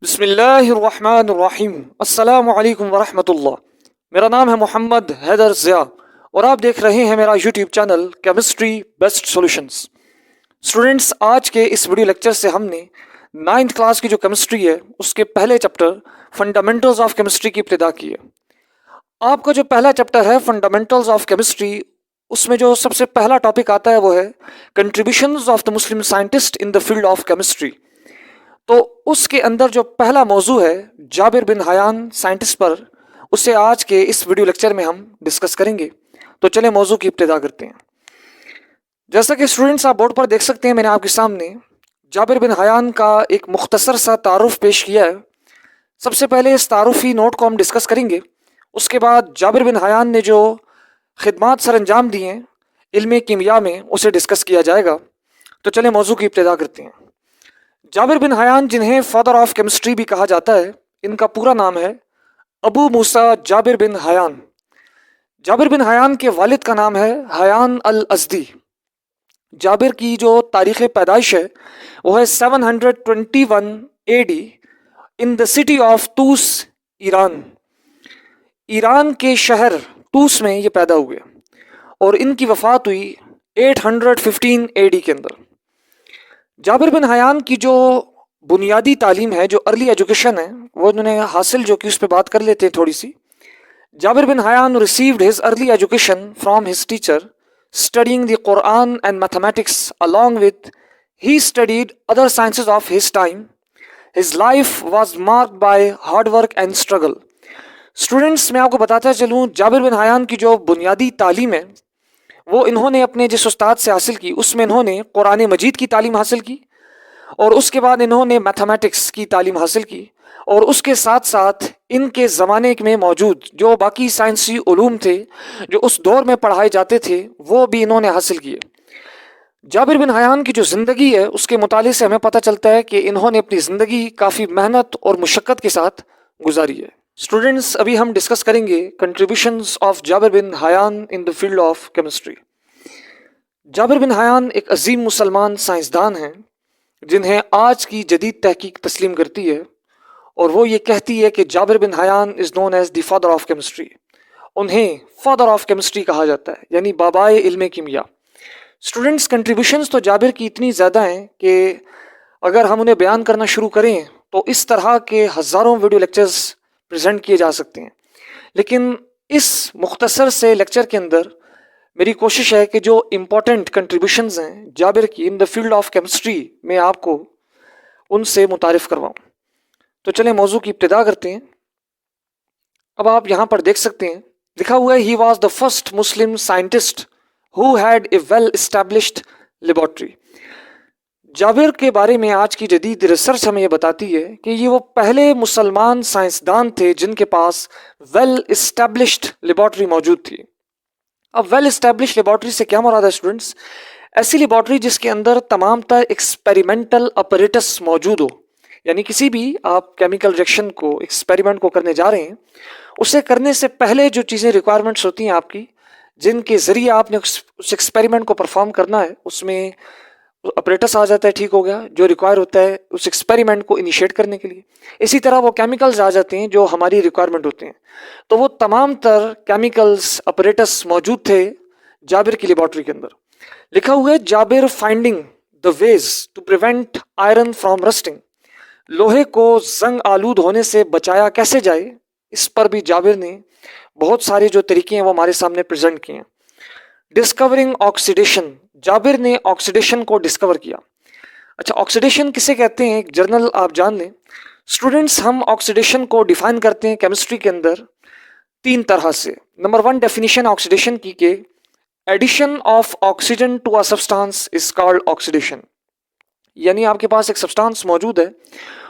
बिस्मिल्लाहिर्रहमानिर्रहीम। अस्सलामु अलैकुम वरहमतुल्लाह। मेरा नाम है मोहम्मद हैदर ज़िया और आप देख रहे हैं मेरा YouTube channel chemistry best solutions. Students, आज के इस वीडियो लेक्चर से हमने 9th क्लास की जो केमिस्ट्री है उसके पहले चैप्टर फंडामेंटल्स ऑफ केमिस्ट्री की इब्तिदा की है। आपका जो पहला चैप्टर है फंडामेंटल्स ऑफ केमिस्ट्री, उसमें जो सबसे पहला टॉपिक आता है वो है contributions of the Muslim scientist in the field of chemistry. तो उसके अंदर जो पहला मौजू है जाबिर बिन हयान साइंटिस्ट पर, उसे आज के इस वीडियो लेक्चर में हम डिस्कस करेंगे। तो चले मौजू की इब्तिदा करते हैं। जैसा कि स्टूडेंट्स आप बोर्ड पर देख सकते हैं, मैंने आपके सामने जाबिर बिन हयान का एक मुख्तसर सा तारुफ पेश किया है। सबसे पहले इस तारुफी नोट को हम डिस्कस करेंगे, उसके बाद जाबिर बिन हयान ने जो खिदमात सर अंजाम दिए हैं इल्म कीमिया में उसे डिस्कस किया जाएगा। तो चले मौजू की इब्तिदा करते हैं। जाबिर बिन हयान, जिन्हें फादर ऑफ केमिस्ट्री भी कहा जाता है, इनका पूरा नाम है Abu Musa Jabir bin Hayyan. Jabir bin Hayyan के वालिद का नाम है हयान अल अज़दी। जाबिर की जो तारीख़ पैदाइश है वो है 721 AD in the city of Tus, Iran. Iran के शहर तूस में ये पैदा हुए और इनकी वफ़ात हुई 815 AD के अंदर। जाबिर बिन हयान की जो बुनियादी तालीम है, जो अर्ली एजुकेशन है, वो उन्होंने हासिल जो कि उस पर बात कर लेते हैं थोड़ी सी। Jabir bin Hayyan received his early education from his teacher, studying the Quran and mathematics along with he studied other sciences of his time. His life was marked by hard work and struggle. Students, मैं आपको बताता चलूँ, Jabir bin Hayyan की जो बुनियादी तालीम है वो इन्होंने अपने जिस उस्ताद से हासिल की, उसमें इन्होंने कुरान मजीद की तालीम हासिल की और उसके बाद इन्होंने मैथमेटिक्स की तालीम हासिल की और उसके साथ साथ इनके ज़माने में मौजूद जो बाकी साइंसी उलूम थे जो उस दौर में पढ़ाए जाते थे वो भी इन्होंने हासिल किए। जाबिर बिन हयान की जो ज़िंदगी है उसके मुताले से हमें पता चलता है कि इन्होंने अपनी ज़िंदगी काफ़ी मेहनत और मुशक्क़त के साथ गुजारी है। स्टूडेंट्स, अभी हम डिस्कस करेंगे contributions of Jabir bin Hayyan in the field of chemistry. Jabir bin Hayyan एक अजीम मुसलमान साइंसदान हैं जिन्हें आज की जदीद तहकीक तस्लीम करती है और वो ये कहती है कि Jabir bin Hayyan is known as the father of chemistry. उन्हें फादर ऑफ केमिस्ट्री कहा जाता है, यानी बाबाए इल्म कीमिया। स्टूडेंट्स, कंट्रीब्यूशंस तो जाबिर की इतनी ज़्यादा हैं कि अगर हम उन्हें बयान करना शुरू करें तो इस तरह के हज़ारों वीडियो लेक्चर्स प्रेजेंट किए जा सकते हैं। लेकिन इस मुख्तसर से लेक्चर के अंदर मेरी कोशिश है कि जो इम्पोर्टेंट कंट्रीब्यूशंस हैं जाबिर की इन द फील्ड ऑफ केमिस्ट्री में आपको उनसे मुतारिफ करवाऊँ। तो चलें मौजू की इब्तिदा करते हैं। अब आप यहाँ पर देख सकते हैं लिखा हुआ है, he was the first Muslim scientist who had a well established laboratory. Jabir के बारे में आज की जदीद रिसर्च हमें ये बताती है कि ये वो पहले मुसलमान साइंसदान थे जिनके पास वेल एस्टैब्लिश्ड लेबॉर्ट्री मौजूद थी। अब वेल एस्टैब्लिश्ड लेबॉर्ट्री से क्या मुराद है स्टूडेंट्स? ऐसी लेबॉर्ट्री जिसके अंदर तमाम तर एक्सपेरिमेंटल अपरेटस मौजूद हो, यानी किसी भी आप केमिकल रिएक्शन को, एक्सपेरिमेंट को करने जा रहे हैं, उसे करने से पहले जो चीज़ें रिक्वायरमेंट्स होती हैं आपकी, जिनके ज़रिए आपने उस एक्सपेरिमेंट को परफॉर्म करना है, उसमें अपरेटस आ जाता है, ठीक हो गया, जो रिक्वायर होता है उस एक्सपेरिमेंट को इनिशिएट करने के लिए। इसी तरह वो केमिकल्स आ जाते हैं जो हमारी रिक्वायरमेंट होते हैं। तो वो तमाम तर केमिकल्स अपरेटस मौजूद थे जाबिर की लेबॉर्ट्री के अंदर। लिखा हुआ है, Jabir finding the ways to prevent iron from rusting. लोहे को जंग आलूद होने से बचाया कैसे जाए, इस पर भी जाबिर ने बहुत सारे जो तरीके हैं वो हमारे सामने प्रेजेंट किए हैं। डिस्कवरिंग ऑक्सीडेशन, जाबिर ने ऑक्सीडेशन को डिस्कवर किया। अच्छा, ऑक्सीडेशन किसे कहते हैं, एक जर्नल आप जान लें। स्टूडेंट्स, हम ऑक्सीडेशन को डिफाइन करते हैं केमिस्ट्री के अंदर 3 तरह से। नंबर 1 डेफिनेशन ऑक्सीडेशन की के addition of oxygen to a substance is called oxidation. यानी आपके पास एक सब्सटेंस मौजूद है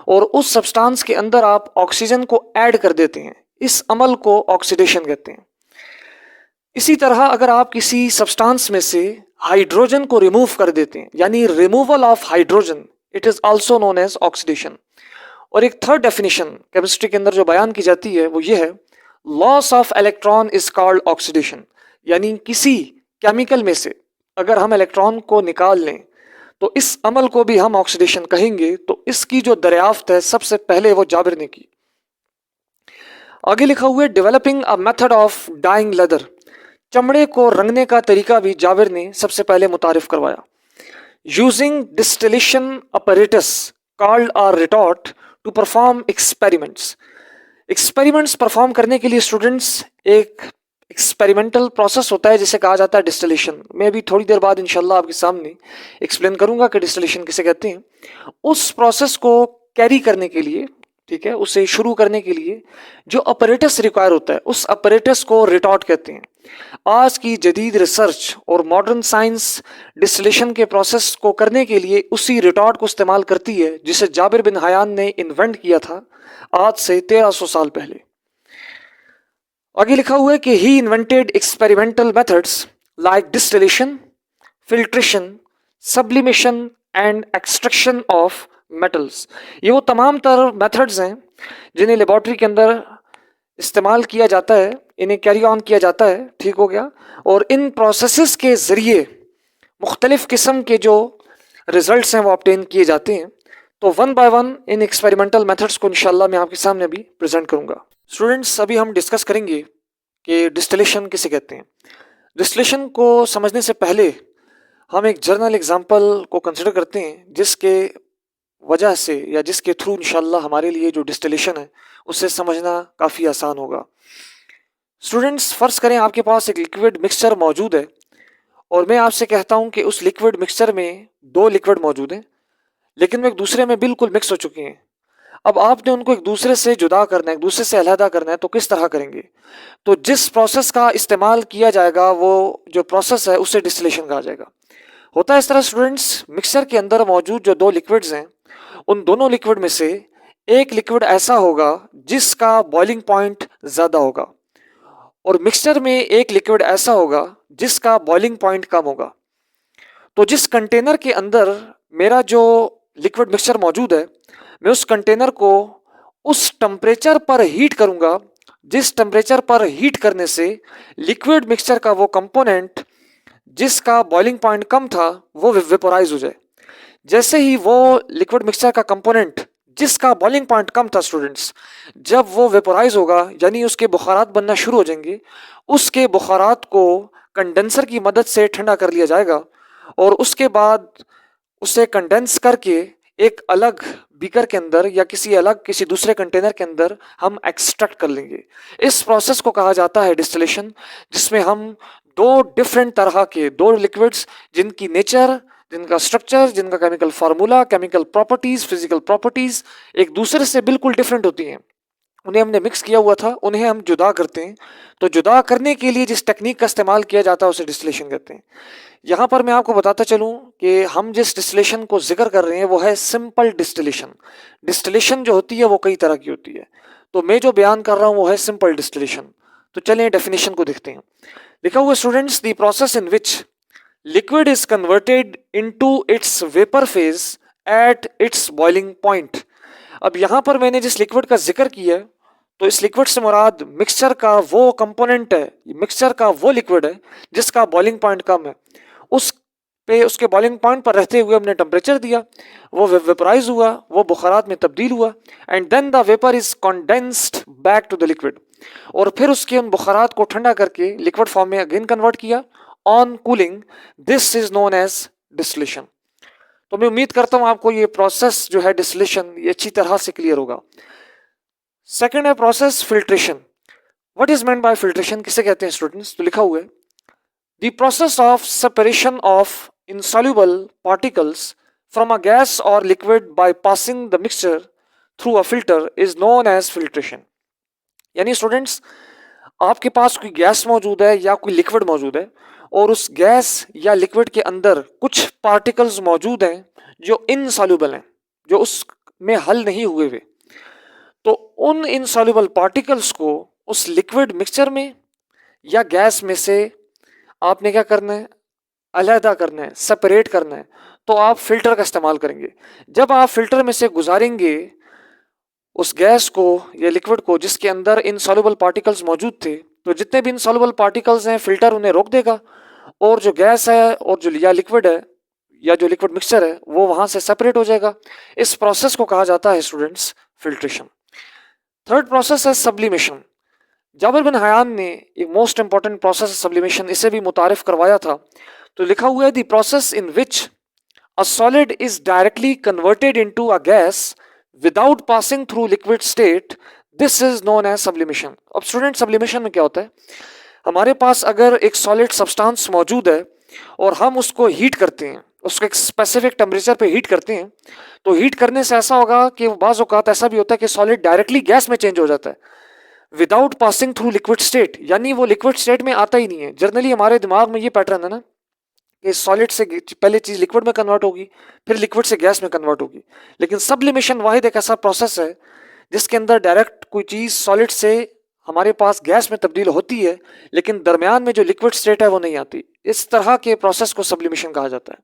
और उस सब्सटेंस के अंदर आप ऑक्सीजन को ऐड कर देते हैं, इस अमल को ऑक्सीडेशन कहते हैं। इसी तरह अगर आप किसी सब्सटेंस में से हाइड्रोजन को रिमूव कर देते हैं, यानी removal of hydrogen, it is also known as oxidation. और एक थर्ड डेफिनेशन केमिस्ट्री के अंदर जो बयान की जाती है वो ये है, loss of electron is called oxidation. यानी किसी केमिकल में से अगर हम इलेक्ट्रॉन को निकाल लें तो इस अमल को भी हम ऑक्सीडेशन कहेंगे। तो इसकी जो दरियाफ्त है सबसे पहले वो जाबिर ने की। आगे लिखा हुआ है developing a method of dyeing leather, चमड़े को रंगने का तरीका भी जाबिर ने सबसे पहले मुतारिफ करवाया। Using distillation apparatus called a retort to perform experiments, experiments perform करने के लिए स्टूडेंट्स एक एक्सपेरिमेंटल प्रोसेस होता है जिसे कहा जाता है डिस्टिलेशन। मैं भी थोड़ी देर बाद इंशाल्लाह आपके सामने एक्सप्लेन करूंगा कि डिस्टिलेशन किसे कहते हैं। उस प्रोसेस को कैरी करने के लिए, ठीक है, उसे शुरू करने के लिए जो अपरेटस रिक्वायर होता है उस अपरेटस को रिटॉर्ट कहते हैं। आज की जदीद रिसर्च और मॉडर्न साइंस डिस्टिलेशन के प्रोसेस को करने के लिए उसी रिटॉर्ट को इस्तेमाल करती है जिसे जाबिर बिन हयान ने इन्वेंट किया था आज से 1300 साल पहले। आगे लिखा हुआ है कि he invented experimental methods like distillation, filtration, sublimation and extraction of metals. ये वो तमाम तर मेथड्स हैं जिन्हें लेबॉर्ट्री के अंदर इस्तेमाल किया जाता है, इन्हें कैरी ऑन किया जाता है, ठीक हो गया। और इन प्रोसेसेस के ज़रिए मुख्तलिफ किस्म के जो रिजल्ट्स हैं वो ऑब्टेन किए जाते हैं। तो one by one in experimental methods को इंशाल्लाह मैं आपके सामने अभी प्रेजेंट करूंगा। स्टूडेंट्स, अभी हम डिस्कस करेंगे कि डिस्टिलेशन किसे कहते हैं। डिस्टिलेशन को समझने से पहले हम एक जर्नल एग्जाम्पल को कंसिडर करते हैं जिसके वजह से या जिसके थ्रू इंशाल्लाह हमारे लिए जो डिस्टिलेशन है उसे समझना काफ़ी आसान होगा। स्टूडेंट्स, फ़र्ज़ करें आपके पास एक लिक्विड मिक्सचर मौजूद है और मैं आपसे कहता हूं कि उस लिक्विड मिक्सचर में दो लिक्विड मौजूद हैं लेकिन वो एक दूसरे में बिल्कुल मिक्स हो चुके हैं। अब आपने उनको एक दूसरे से जुदा करना है, एक दूसरे से अलहदा करना है, तो किस तरह करेंगे? तो जिस प्रोसेस का इस्तेमाल किया जाएगा वो जो प्रोसेस है उसे डिस्टिलेशन कहा जाएगा। होता है इस तरह स्टूडेंट्स, मिक्सचर के अंदर मौजूद जो दो लिक्विड्स हैं उन दोनों लिक्विड में से एक लिक्विड ऐसा होगा जिसका बॉइलिंग पॉइंट ज़्यादा होगा और मिक्सचर में एक लिक्विड ऐसा होगा जिसका बॉइलिंग पॉइंट कम होगा। तो जिस कंटेनर के अंदर मेरा जो लिक्विड मिक्सचर मौजूद है मैं उस कंटेनर को उस टेम्परेचर पर हीट करूंगा जिस टेम्परेचर पर हीट करने से लिक्विड मिक्सचर का वो कंपोनेंट जिसका बॉइलिंग पॉइंट कम था वो वेपोराइज हो जाए। जैसे ही वो लिक्विड मिक्सचर का कंपोनेंट जिसका बॉइलिंग पॉइंट कम था स्टूडेंट्स, जब वो वेपोराइज होगा यानी उसके बुखारात बनना शुरू हो जाएंगे, उसके बुखारात को कंडेंसर की मदद से ठंडा कर लिया जाएगा और उसके बाद उसे कंडेंस करके एक अलग बीकर के अंदर या किसी दूसरे कंटेनर के अंदर हम एक्सट्रैक्ट कर लेंगे। इस प्रोसेस को कहा जाता है डिस्टिलेशन, जिसमें हम दो डिफरेंट तरह के दो लिक्विड्स जिनकी नेचर, जिनका स्ट्रक्चर, जिनका chemical formula, chemical properties, physical properties एक दूसरे से बिल्कुल डिफरेंट होती हैं, उन्हें हमने मिक्स किया हुआ था, उन्हें हम जुदा करते हैं। तो जुदा करने के लिए जिस टेक्निक का इस्तेमाल किया जाता है उसे डिस्टिलेशन कहते हैं। यहाँ पर मैं आपको बताता चलूँ कि हम जिस डिस्टिलेशन को जिक्र कर रहे हैं वो है सिंपल डिस्टिलेशन। डिस्टिलेशन जो होती है वो कई तरह की होती है, तो मैं जो बयान कर रहा हूँ वो है सिंपल डिस्टिलेशन। तो चलें डेफिनेशन को देखते हैं। लिखा हुआ students, the process in which liquid is converted into its vapor phase at its boiling point। अब यहाँ पर मैंने जिस लिक्विड का जिक्र किया है तो इस लिक्विड से मुराद मिक्सचर का वो कंपोनेंट है, मिक्सचर का वो लिक्विड है जिसका बॉइलिंग पॉइंट कम है। उसके बॉइलिंग पॉइंट पर रहते हुए हमने टेम्परेचर दिया, वो वेपराइज हुआ, वो बुखारात में तब्दील हुआ and then the vapour is condensed back to the liquid, और फिर उसके उन बुखारात को ठंडा करके लिक्विड फॉर्म में अगेन कन्वर्ट किया on cooling. This is known as distillation. तो मैं उम्मीद करता हूं आपको ये प्रोसेस जो है डिस्टिलेशन ये अच्छी तरह से क्लियर होगा। सेकंड है process filtration. What is meant by filtration, किसे कहते हैं स्टूडेंट्स? तो लिखा हुआ है the process of separation of insoluble particles from a gas और liquid by passing the mixture through a filter is known as filtration. यानी स्टूडेंट्स, आपके पास कोई गैस मौजूद है या कोई लिक्विड मौजूद है और उस गैस या लिक्विड के अंदर कुछ पार्टिकल्स मौजूद हैं जो इनसॉल्युबल हैं, जो उसमें हल नहीं हुए हुए। तो उन इनसॉल्युबल पार्टिकल्स को उस लिक्विड मिक्सचर में या गैस में से आपने क्या करना है? अलहदा करना है, सेपरेट करना है। तो आप फिल्टर का इस्तेमाल करेंगे। जब आप फिल्टर में से गुजारेंगे उस गैस को या लिक्विड को जिसके अंदर इनसॉल्युबल पार्टिकल्स मौजूद थे, तो जितने भी इनसॉल्युबल पार्टिकल्स हैं फिल्टर उन्हें रोक देगा और जो गैस है और जो या लिक्विड है या जो लिक्विड मिक्सचर है वो वहां से सेपरेट हो जाएगा। इस प्रोसेस को कहा जाता है स्टूडेंट्स फिल्ट्रेशन। थर्ड प्रोसेस है सब्लिमेशन। जाबिर बिन हयान ने एक मोस्ट इंपॉर्टेंट प्रोसेस सब्लिमेशन इसे भी मुतारिफ करवाया था। तो लिखा हुआ है the process in which a solid is directly converted into a gas without passing through liquid state, this is known as sublimation. अब स्टूडेंट सब्लिमेशन में क्या होता है, हमारे पास अगर एक सॉलिड सब्सटेंस मौजूद है और हम उसको हीट करते हैं, उसको एक स्पेसिफिक टेम्परेचर पे हीट करते हैं, तो हीट करने से ऐसा होगा कि बाज़ औक़ात ऐसा भी होता है कि सॉलिड डायरेक्टली गैस में चेंज हो जाता है without passing through liquid state, यानी वो लिक्विड स्टेट में आता ही नहीं है। जनरली हमारे दिमाग में ये पैटर्न है ना कि सॉलिड से पहले चीज़ लिक्विड में कन्वर्ट होगी, फिर लिक्विड से गैस में कन्वर्ट होगी। लेकिन सब्लिमेशन वाहिद एक ऐसा प्रोसेस है जिसके अंदर डायरेक्ट कोई चीज़ सॉलिड से हमारे पास गैस में तब्दील होती है, लेकिन दरमियान में जो लिक्विड स्टेट है वो नहीं आती। इस तरह के प्रोसेस को सब्लिमेशन कहा जाता है।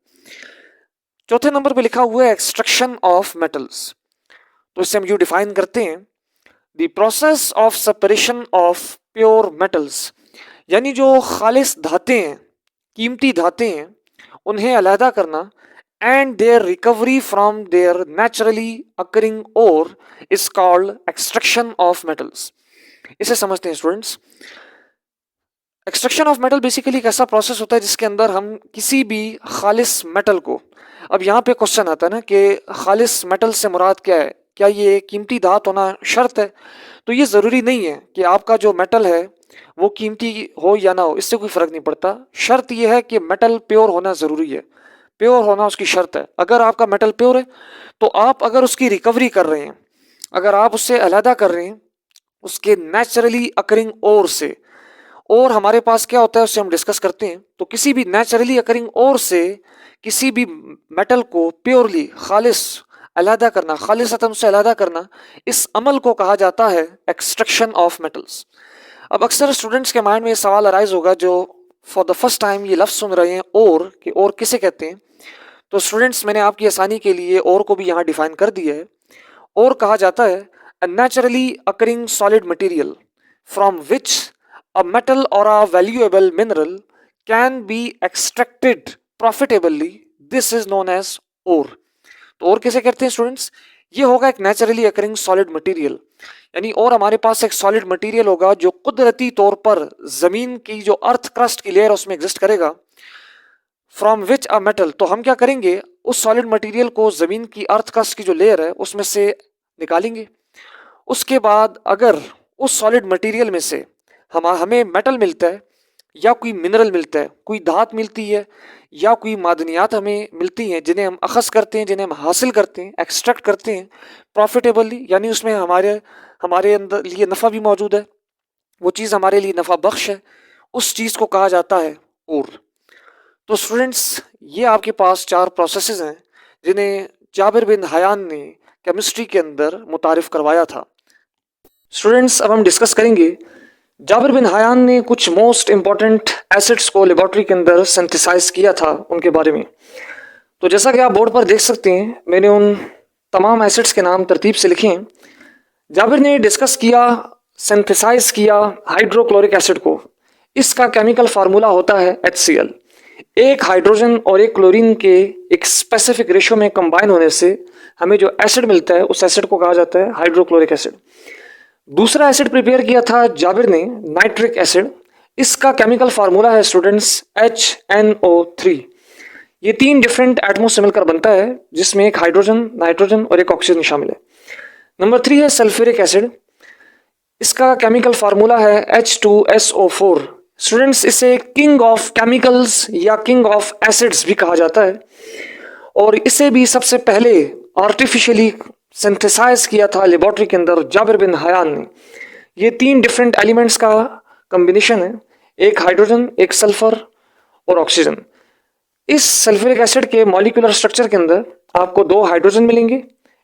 चौथे नंबर पे लिखा हुआ है एक्सट्रैक्शन ऑफ मेटल्स। तो इससे हम यू डिफाइन करते हैं the process of separation of pure metals, यानी जो खालिस धातें हैं, कीमती धातें हैं, उन्हें अलहदा करना, and their recovery from their naturally occurring ore is called extraction of metals. इसे समझते हैं students. Extraction of metal basically एक ऐसा प्रोसेस होता है जिसके अंदर हम किसी भी खालिस मेटल को, अब यहाँ पे क्वेश्चन आता है ना कि खालिस मेटल से मुराद क्या है, क्या ये कीमती धात होना शर्त है? तो ये ज़रूरी नहीं है कि आपका जो मेटल है वो कीमती हो या ना हो, इससे कोई फ़र्क नहीं पड़ता। शर्त यह है कि मेटल प्योर होना ज़रूरी है, प्योर होना उसकी शर्त है। अगर आपका मेटल प्योर है तो आप अगर उसकी रिकवरी कर रहे हैं, अगर आप उससे अलहदा कर रहे हैं उसके नेचुरली अकरिंग ओर से, और हमारे पास क्या होता है उससे हम डिस्कस करते हैं, तो किसी भी नेचुरली अकरिंग ओर से किसी भी मेटल को प्योरली खालिस अलहदा करना, खालिसतन से अलहदा करना, इस अमल को कहा जाता है एक्सट्रैक्शन ऑफ मेटल्स। अब अक्सर स्टूडेंट्स के माइंड में ये सवाल अराइज होगा जो फॉर द फर्स्ट टाइम ये लफ्ज़ सुन रहे हैं और कि और किसे कहते हैं। तो स्टूडेंट्स मैंने आपकी आसानी के लिए और को भी यहाँ डिफाइन कर दिया है। और कहा जाता है a naturally occurring solid material from which a metal or a valuable mineral can be extracted profitably, this is known as ore। तो और किसे कहते हैं स्टूडेंट्स, ये होगा एक नेचुरली अकरिंग सॉलिड मटेरियल, यानी और हमारे पास एक सॉलिड मटेरियल होगा जो कुदरती तौर पर जमीन की जो अर्थ क्रस्ट की लेयर उसमें एग्जिस्ट करेगा, फ्रॉम विच अ मेटल। तो हम क्या करेंगे, उस सॉलिड मटेरियल को जमीन की अर्थ क्रस्ट की जो लेयर है उसमें से निकालेंगे। उसके बाद अगर उस सॉलिड मटेरियल में से हमें मेटल मिलता है या कोई मिनरल मिलता है, कोई धात मिलती है या कोई मादनियात हमें मिलती हैं जिन्हें हम अखज़ करते हैं, जिन्हें हम हासिल करते हैं, एक्सट्रैक्ट करते हैं प्रॉफिटेबली, यानी उसमें हमारे अंदर लिए नफ़ा भी मौजूद है, वो चीज़ हमारे लिए नफ़ा बख्श है, उस चीज़ को कहा जाता है और। तो स्टूडेंट्स ये आपके पास 4 प्रोसेसेस हैं जिन्हें जाबिर बिन हयान ने केमिस्ट्री के अंदर मुतारिफ करवाया था। स्टूडेंट्स अब हम डिस्कस करेंगे जाबिर बिन हयान ने कुछ मोस्ट इंपॉर्टेंट एसिड्स को लेबॉर्ट्री के अंदर सिंथेसाइज किया था, उनके बारे में। तो जैसा कि आप बोर्ड पर देख सकते हैं, मैंने उन तमाम एसिड्स के नाम तरतीब से लिखे हैं। जाबिर ने डिस्कस किया, सिंथेसाइज किया हाइड्रोक्लोरिक एसिड को। इसका केमिकल फार्मूला होता है HCl। एक हाइड्रोजन और एक क्लोरीन के एक स्पेसिफिक रेशो में कंबाइन होने से हमें जो एसिड मिलता है उस एसिड को कहा जाता है हाइड्रोक्लोरिक एसिड। दूसरा एसिड प्रिपेयर किया था जाबिर ने, नाइट्रिक एसिड। इसका केमिकल फार्मूला है स्टूडेंट्स HNO3। ये 3 डिफरेंट एटमोस से मिलकर बनता है जिसमें एक हाइड्रोजन, नाइट्रोजन और एक ऑक्सीजन शामिल है। नंबर 3 है सल्फ्यूरिक एसिड। इसका केमिकल फार्मूला है H2SO4। स्टूडेंट्स इसे किंग ऑफ केमिकल्स या किंग ऑफ एसिड्स भी कहा जाता है, और इसे भी सबसे पहले आर्टिफिशियली सिंथेसाइज किया था लेबॉर्ट्री के अंदर जाबिर बिन हयान ने। ये 3 डिफरेंट एलिमेंट्स का कम्बिनेशन है, एक हाइड्रोजन, एक सल्फर और ऑक्सीजन। इस सल्फ्यूरिक एसिड के मॉलिक्यूलर स्ट्रक्चर के अंदर आपको 2 हाइड्रोजन मिलेंगे,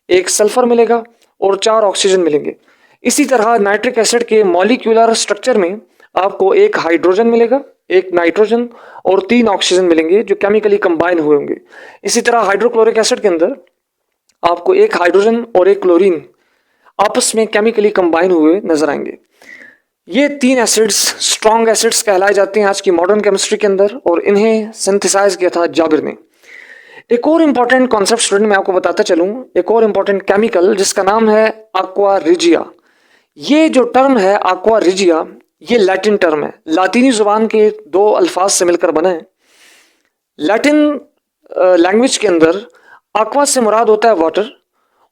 एक सल्फर मिलेगा और 4 ऑक्सीजन मिलेंगे। इसी तरह नाइट्रिक एसिड के मॉलिक्यूलर स्ट्रक्चर में आपको एक हाइड्रोजन मिलेगा, एक नाइट्रोजन और 3 ऑक्सीजन मिलेंगे जो केमिकली कंबाइन हुए होंगे। इसी तरह हाइड्रोक्लोरिक एसिड के अंदर आपको एक हाइड्रोजन और एक क्लोरीन आपस में केमिकली कंबाइन हुए नजर आएंगे। ये तीन एसिड्स स्ट्रॉन्ग एसिड्स कहलाए जाते हैं आज की मॉडर्न केमिस्ट्री के अंदर, और इन्हें सिंथेसाइज किया था जाबिर ने। एक और इम्पॉर्टेंट कॉन्सेप्ट स्टूडेंट मैं आपको बताता चलूं, एक और इम्पॉर्टेंट केमिकल जिसका नाम है aqua regia। ये जो टर्म है aqua regia, ये लैटिन टर्म है, लातीनी जुबान के दो अल्फाज से मिलकर बना है। लैटिन लैंग्वेज के अंदर aqua से मुराद होता है वाटर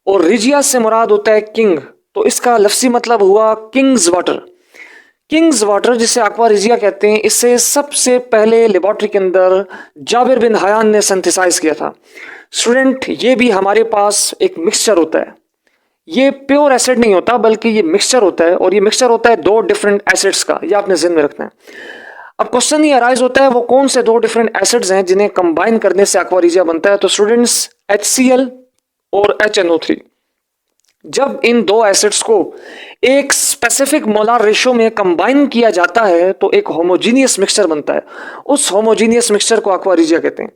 और रिजिया से मुराद होता है किंग, तो इसका लफ्सी मतलब हुआ किंग्स वाटर। किंग्स वाटर जिसे aqua regia कहते हैं, इसे सबसे पहले लेबोरेटरी के अंदर जाबिर बिन हयान ने सिंथेसाइज किया था। स्टूडेंट, ये भी हमारे पास एक मिक्सचर होता है, ये प्योर एसिड नहीं होता बल्कि ये मिक्सचर होता है, और ये मिक्सचर होता है दो डिफरेंट एसिड्स का, ये आपने ज़हन में रखना है। अब क्वेश्चन ये अराइज होता है वो कौन से दो डिफरेंट एसिड्स हैं जिन्हें कंबाइन करने से aqua regia बनता है। तो स्टूडेंट्स, HCl और HNO3। जब इन दो एसिड्स को एक स्पेसिफिक मोलार रेशियो में कंबाइन किया जाता है तो एक होमोजीनियस मिक्सचर बनता है। उस होमोजीनियस मिक्सचर को aqua regia कहते हैं।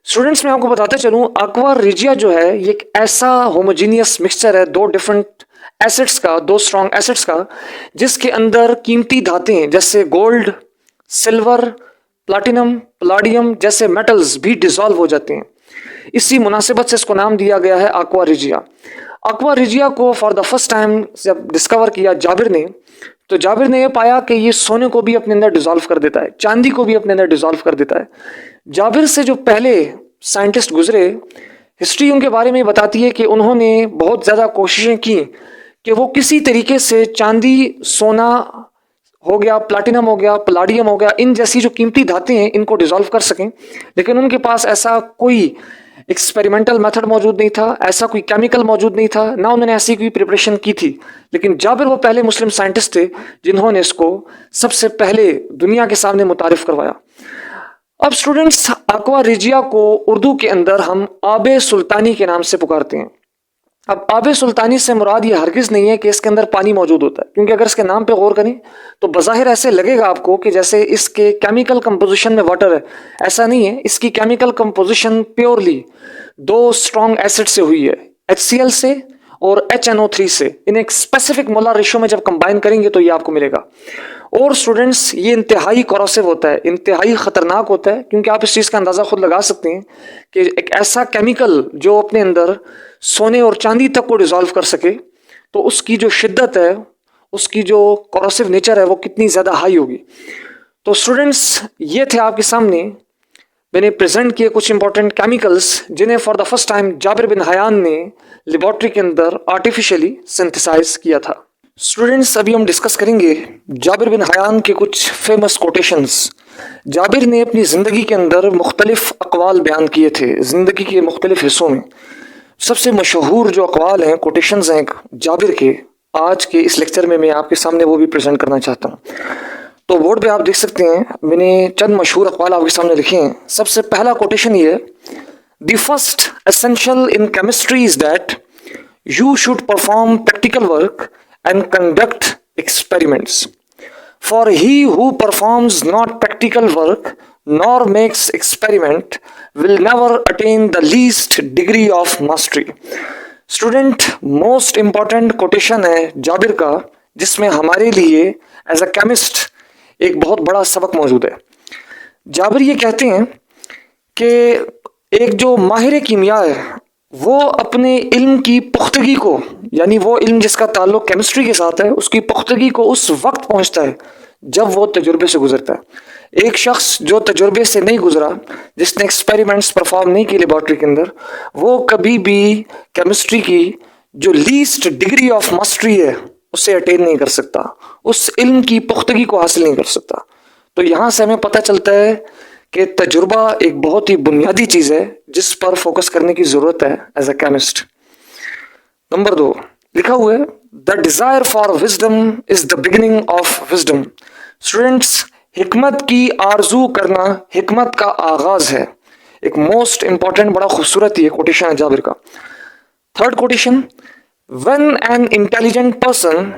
स्टूडेंट्स, मैं आपको बताते चलूं, aqua regia जो है ये एक ऐसा होमोजीनियस मिक्सचर है दो डिफरेंट एसिड्स का, दो स्ट्रॉन्ग एसिड्स का, जिसके अंदर कीमती धातें जैसे गोल्ड, सिल्वर, प्लैटिनम, पलाडियम जैसे मेटल्स भी डिसॉल्व हो जाते हैं। इसी मुनासिबत से इसको नाम दिया गया है aqua regia। aqua regia को फॉर द फर्स्ट टाइम जब डिस्कवर किया जाबिर ने, तो जाबिर ने यह पाया कि ये सोने को भी अपने अंदर डिसॉल्व कर देता है, चांदी को भी अपने अंदर डिसॉल्व कर देता है। जाबिर से जो पहले साइंटिस्ट गुजरे, हिस्ट्री उनके बारे में बताती है कि उन्होंने बहुत ज़्यादा कोशिशें की कि वो किसी तरीके से चांदी, सोना हो गया, प्लैटिनम हो गया, पलाडियम हो गया, इन जैसी जो कीमती धातें हैं इनको डिसॉल्व कर सकें, लेकिन उनके पास ऐसा कोई एक्सपेरिमेंटल मेथड मौजूद नहीं था, ऐसा कोई केमिकल मौजूद नहीं था, ना उन्होंने ऐसी कोई प्रिपरेशन की थी। लेकिन जाबिर वो पहले मुस्लिम साइंटिस्ट थे जिन्होंने इसको सबसे पहले दुनिया के सामने मुतारिफ करवाया। अब स्टूडेंट्स, aqua regia को उर्दू के अंदर हम आबे सुल्तानी के नाम से पुकारते हैं। अब आबे सुल्तानी से मुराद ये हरगिज़ नहीं है कि इसके अंदर पानी मौजूद होता है, क्योंकि अगर इसके नाम पे गौर करें तो बज़ाहिर ऐसे लगेगा आपको कि जैसे इसके केमिकल कंपोजिशन में वाटर है। ऐसा नहीं है, इसकी केमिकल कंपोजिशन प्योरली दो स्ट्रॉन्ग एसिड से हुई है, HCl से और HNO3 से। इन्हें एक स्पेसिफिक मोलर रेशियो में जब कंबाइन करेंगे तो ये आपको मिलेगा। और स्टूडेंट्स, ये इंतहाई कॉरोसिव होता है, इंतहाई ख़तरनाक होता है, क्योंकि आप इस चीज़ का अंदाज़ा खुद लगा सकते हैं कि एक ऐसा केमिकल जो अपने अंदर सोने और चांदी तक को डिसॉल्व कर सके, तो उसकी जो शिद्दत है, उसकी जो कॉरोसिव नेचर है, वो कितनी ज़्यादा हाई होगी। तो स्टूडेंट्स, ये थे आपके सामने मैंने प्रेजेंट किए कुछ इंपॉर्टेंट केमिकल्स जिन्हें for the first time Jabir bin Hayyan ने लेबोरेटरी के अंदर आर्टिफिशियली सिंथेसाइज किया था। स्टूडेंट्स, अभी हम डिस्कस करेंगे जाबिर बिन हयान के कुछ फेमस कोटेशंस। जाबिर ने अपनी ज़िंदगी के अंदर मुख्तलिफ अक़वाल बयान किए थे ज़िंदगी के मुख्तलिफ हिस्सों में। सबसे मशहूर जो अक़वाल हैं, कोटेशंस हैं जाबिर के, आज के इस लेक्चर में मैं आपके सामने वो भी प्रेजेंट करना चाहता हूँ। तो बोर्ड पे आप देख सकते हैं, मैंने चंद मशहूर अक़वाल आपके सामने लिखे हैं। सबसे पहला कोटेशन ये है, the first essential in chemistry is that you should perform practical work and conduct experiments. For he who performs not practical work nor makes experiment will never attain the least degree of mastery. Student, most important quotation है Jabir का, जिसमें हमारे लिए as a chemist एक बहुत बड़ा सबक मौजूद है। जाबिर ये कहते हैं कि एक जो माहिर कीमिया है वो अपने इल्म की पुख्तगी को, यानी वो इल्म जिसका ताल्लुक केमिस्ट्री के साथ है, उसकी पुख्तगी को उस वक्त पहुंचता है जब वो तजुर्बे से गुजरता है। एक शख्स जो तजुर्बे से नहीं गुजरा, जिसने एक्सपेरिमेंट्स परफॉर्म नहीं किए लेबॉर्ट्री के अंदर, वो कभी भी केमिस्ट्री की जो लीस्ट डिग्री ऑफ मास्टरी है उसे अटेन नहीं कर सकता, उस इल्म की पुख्तगी को हासिल नहीं कर सकता। तो यहाँ से हमें पता चलता है कि तजुर्बा एक बहुत ही बुनियादी चीज़ है जिस पर फोकस करने की ज़रूरत है एज अ केमिस्ट। नंबर 2 लिखा हुआ है, the desire for wisdom is the beginning of wisdom. Students, हिकमत की आरजू करना हिकमत का आगाज़ है। एक मोस्ट इंपॉर्टेंट, बड़ा खूबसूरत ये कोटेशन है जाबिर का। Third quotation, when an intelligent person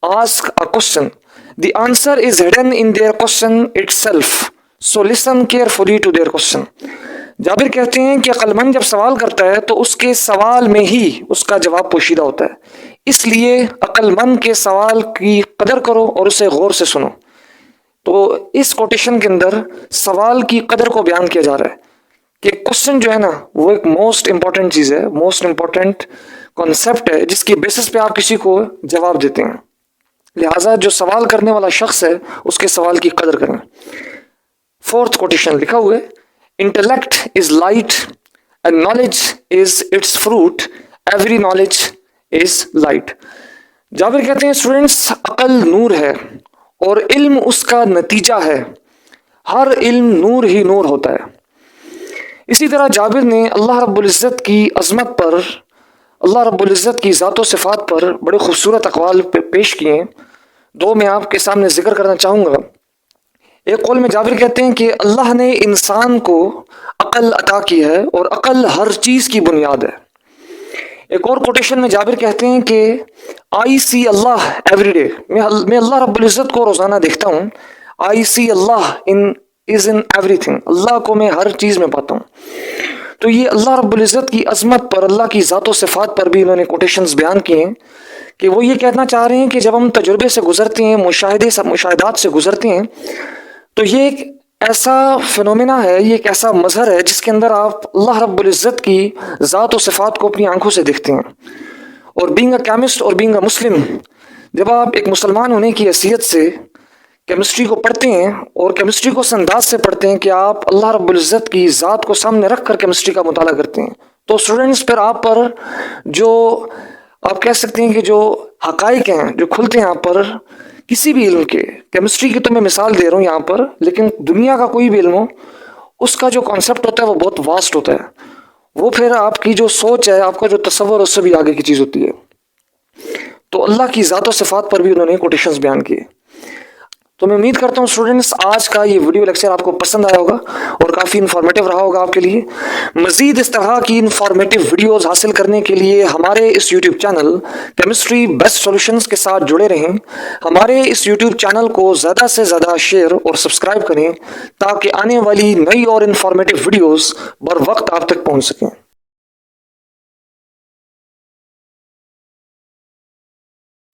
ask a question the answer is hidden in their question itself, so listen carefully to their question. Jabir कहते हैं कि अक्लमंद जब सवाल करता है तो उसके सवाल में ही उसका जवाब पोशीदा होता है। इसलिए अक्लमंद के सवाल की कदर करो और उसे गौर से सुनो। तो इस कोटेशन के अंदर सवाल की कदर को बयान किया जा रहा है कि क्वेश्चन जो है ना वो एक मोस्ट इंपॉर्टेंट चीज है, मोस्ट इंपॉर्टेंट कॉन्सेप्ट है जिसकी बेसिस पे आप किसी को जवाब देते हैं। लिहाजा जो सवाल करने वाला शख्स है उसके सवाल की कदर करें। फोर्थ कोटेशन लिखा हुआ है, intellect is light and knowledge is it's fruit, every knowledge is light. Jabir कहते हैं स्टूडेंट्स, अकल नूर है और इल्म उसका नतीजा है। हर इल्म नूर ही नूर होता है। इसी तरह जाबिर ने अल्लाह रब्बुल इज़्ज़त की अज़मत पर, अल्लाह रब्बुल इज़्ज़त की ज़ात व सिफ़ात पर बड़े खूबसूरत अक़वाल पेश किए। दो मैं आपके सामने जिक्र करना चाहूँगा। एक कौल में जाबिर कहते हैं कि अल्लाह ने इंसान को अक़ल अता की है और अक़ल हर चीज़ की बुनियाद है। एक और कोटेशन में जाबिर कहते हैं कि आई सी अल्लाह एवरी डे, मैं अल्लाह रब्बुल इज़्ज़त को रोज़ाना देखता हूँ। आई सी अल्लाह इन एवरीथिंग, अल्लाह को मैं हर चीज़ में पाता हूँ। तो ये अल्लाह रब्बुल इज़्ज़त की अज़मत पर, अल्लाह की ज़ात व सिफ़ात पर भी इन्होंने कोटेशंस बयान किए हैं कि वो ये कहना चाह रहे हैं कि जब हम तजुर्बे से गुजरते हैं, मुशाहिदात से गुजरते हैं, तो ये एक ऐसा फिनोमेना है, ये एक ऐसा मजहर है जिसके अंदर आप अल्लाह रब्बुल इज़्ज़त की ज़ात व सिफ़ात को अपनी आंखों से देखते हैं। और बीइंग अ केमिस्ट और बीइंग अ मुस्लिम, जब आप एक मुसलमान होने की हैसियत से केमिस्ट्री को पढ़ते हैं और केमिस्ट्री को इस अंदाज से पढ़ते हैं कि आप अल्लाह रब्बुल इज़्ज़त की ज़ात को सामने रख कर केमिस्ट्री का मुताला करते हैं, तो स्टूडेंट्स फिर आप पर जो आप कह सकते हैं कि जो हकाइक हैं जो खुलते हैं यहाँ पर किसी भी इल्म के, केमिस्ट्री की तो मैं मिसाल दे रहा हूँ यहाँ पर, लेकिन दुनिया का कोई भी इल्म हो उसका जो कॉन्सेप्ट होता है वो बहुत वास्ट होता है। वो फिर आपकी जो सोच है, आपका जो तसव्वुर है, उससे भी आगे की चीज़ होती है। तो अल्लाह की ज़ात व सिफ़ात पर भी उन्होंने कोटेशंस बयान किए। तो मैं उम्मीद करता हूँ स्टूडेंट्स आज का ये वीडियो लेक्चर आपको पसंद आया होगा और काफ़ी इन्फॉर्मेटिव रहा होगा आपके लिए। मज़ीद इस तरह की इन्फॉर्मेटिव वीडियोस हासिल करने के लिए हमारे इस YouTube channel chemistry best solutions के साथ जुड़े रहें। हमारे इस यूट्यूब चैनल को ज़्यादा से ज़्यादा शेयर और सब्सक्राइब करें ताकि आने वाली नई और इन्फॉर्मेटिव वीडियोज़ बर वक्त आप तक पहुँच सकें।